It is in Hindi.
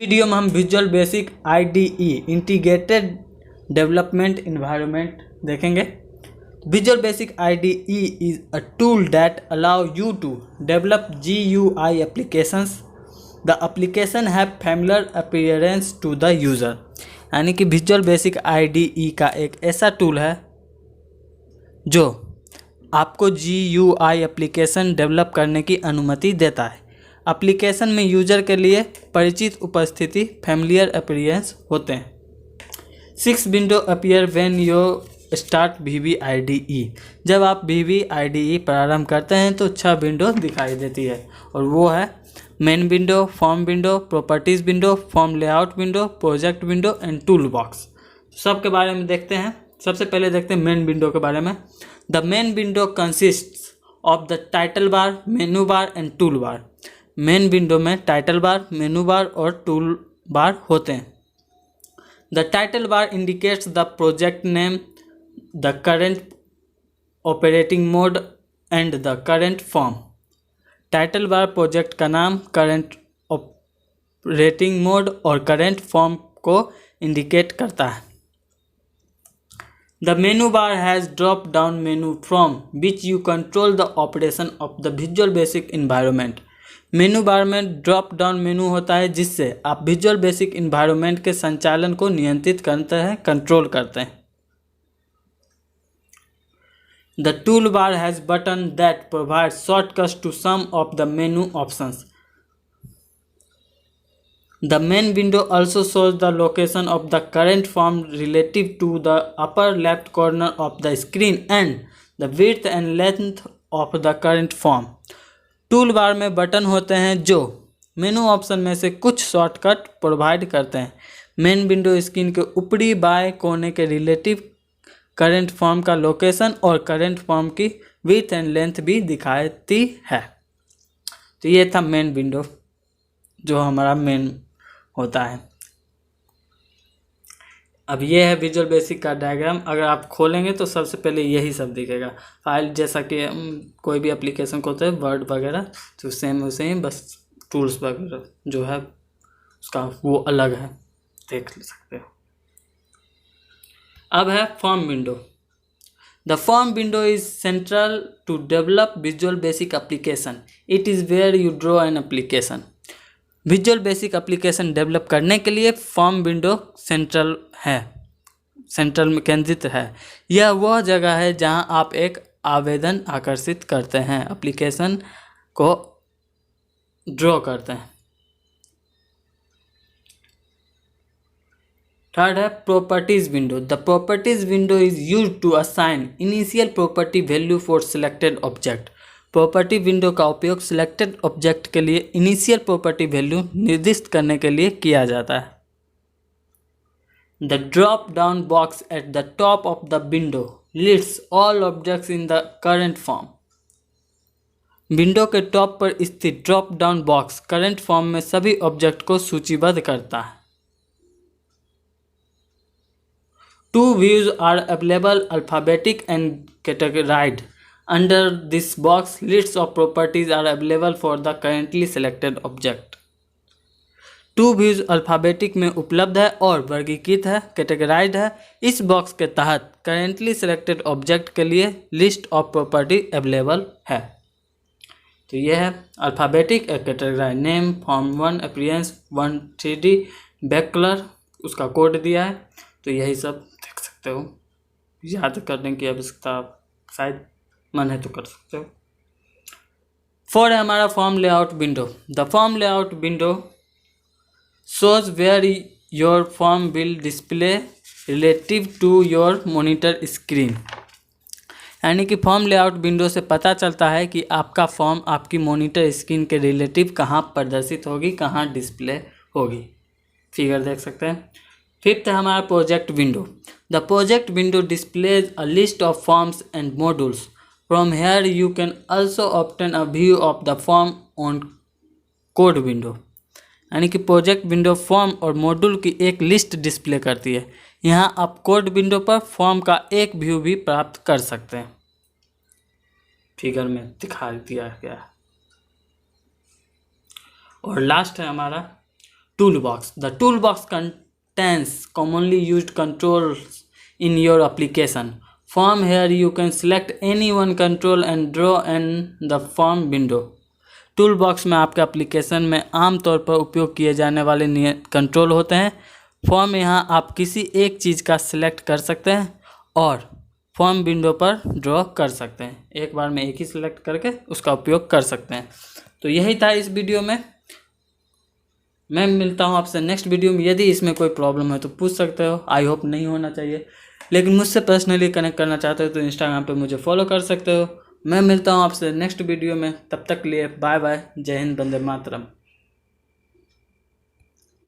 वीडियो में हम visual basic IDE integrated development environment देखेंगे। Visual basic IDE is a tool that allow you to develop GUI applications. The application have familiar appearance to the user. यानी कि विजुअल बेसिक आईडीई का एक ऐसा टूल है जो आपको GUI एप्लीकेशन डेवलप करने की अनुमति देता है। एप्लीकेशन में यूजर के लिए परिचित उपस्थिति फैमिलियर अपीयरेंस होते हैं। 6 window appear when you start VBIDE। जब आप VBIDE प्रारंभ करते हैं तो 6 विंडो दिखाई देती है और वो है main window, form window, properties window, form layout window, project window and tool box. सब के बारे में देखते हैं। सबसे पहले देखते हैं मेन विंडो के बारे में। The main window consists of the title bar, menu bar and tool bar. Main window में टाइटल बार, मेनू बार और टूल बार होते हैं। The title bar indicates the project name, the current operating mode and the current form. Title bar project का नाम, करेंट ऑपरेटिंग मोड और करेंट फॉर्म को इंडिकेट करता है। The menu bar has drop-down menu from which you control the operation of the Visual Basic environment. मेनू बार में ड्रॉप डाउन मेनू होता है जिससे आप विजुअल बेसिक इन्वायरमेंट के संचालन को नियंत्रित करते हैं, कंट्रोल करते हैं। The toolbar has button that provides shortcuts to some of the menu options. The main window also shows the location of the current form relative to the upper left corner of the screen and the width and length of the current form. Tool bar में बटन होते हैं जो मेनू ऑप्शन में से कुछ शॉर्टकट प्रोवाइड करते हैं। मेन विंडो स्क्रीन के ऊपरी बाएं कोने के रिलेटिव करेंट फॉर्म का लोकेशन और करेंट फॉर्म की विड्थ एंड लेंथ भी दिखाती है। तो ये था मेन विंडो जो हमारा मेन होता है। अब ये है विजुअल बेसिक का डायग्राम। अगर आप खोलेंगे तो सबसे पहले यही सब दिखेगा। फाइल जैसा कि कोई भी एप्लीकेशन को होता है वर्ड वगैरह, तो सेम वैसे ही, बस टूल्स वगैरह जो है उसका वो अलग है, देख सकते हो। अब है form window. The form window is central to develop Visual Basic application. It is where you draw an application. Visual Basic application develop करने के लिए फॉर्म विंडो सेंट्रल में केंद्रित है। यह वह जगह है जहां आप एक आवेदन आकर्षित करते हैं, एप्लीकेशन को ड्रॉ करते हैं। थर्ड है properties window. The properties window is used to assign initial property value for selected object. Property window का उपयोग सिलेक्टेड ऑब्जेक्ट के लिए इनिशियल प्रॉपर्टी वैल्यू निर्दिष्ट करने के लिए किया जाता है। The drop down box at the top of the window lists all objects in the current form. Window के टॉप पर स्थित drop down box current form में सभी ऑब्जेक्ट को सूचीबद्ध करता है। Two views are available, alphabetic and categorised. Under this box, lists of properties are available for the currently selected object. To views alphabetic में उपलब्ध है और वर्गीकृत है, कैटेगराइज्ड है। इस बॉक्स के तहत करेंटली सिलेक्टेड ऑब्जेक्ट के लिए लिस्ट ऑफ प्रॉपर्टी अवेलेबल है। तो यह है alphabetic, categorise, name, form 1, appearance 1, 3D, back colour, उसका कोड दिया है। तो यही सब देख सकते हो। याद करने की आवश्यकता शायद मन है तो कर सकते हो। 4 है हमारा form layout window. The form layout window shows where your form will display relative to your monitor screen. यानी कि फॉर्म लेआउट विंडो से पता चलता है कि आपका फॉर्म आपकी मॉनिटर स्क्रीन के रिलेटिव कहाँ प्रदर्शित होगी, कहाँ डिस्प्ले होगी। फिगर देख सकते हैं। 5th है हमारा project window. The project window displays a list of forms and modules. From here you can also obtain a view of the form on code window. यानी कि प्रोजेक्ट विंडो फॉर्म और मॉड्यूल की एक लिस्ट डिस्प्ले करती है। यहाँ आप कोड विंडो पर फॉर्म का एक व्यू भी प्राप्त कर सकते हैं। फिगर में दिखा दिया गया है। और लास्ट है हमारा toolbox. The toolbox contains commonly used controls in your application. From here you can select any one control and draw in the form window. Tool box में आपके एप्लीकेशन में आमतौर पर उपयोग किए जाने वाले कंट्रोल होते हैं। फॉर्म में यहाँ आप किसी एक चीज़ का सिलेक्ट कर सकते हैं और फॉर्म विंडो पर ड्रॉ कर सकते हैं। एक बार में एक ही सिलेक्ट करके उसका उपयोग कर सकते हैं। तो यही था इस वीडियो में। मैं मिलता हूँ आपसे नेक्स्ट वीडियो में। यदि इसमें कोई प्रॉब्लम है तो पूछ सकते हो, आई होप नहीं होना चाहिए, लेकिन मुझसे पर्सनली कनेक्ट करना चाहते हो तो इंस्टाग्राम पे मुझे फॉलो कर सकते हो। मैं मिलता हूँ आपसे नेक्स्ट वीडियो में, तब तक के लिए बाय बाय, जय हिंद, वंदे मातरम।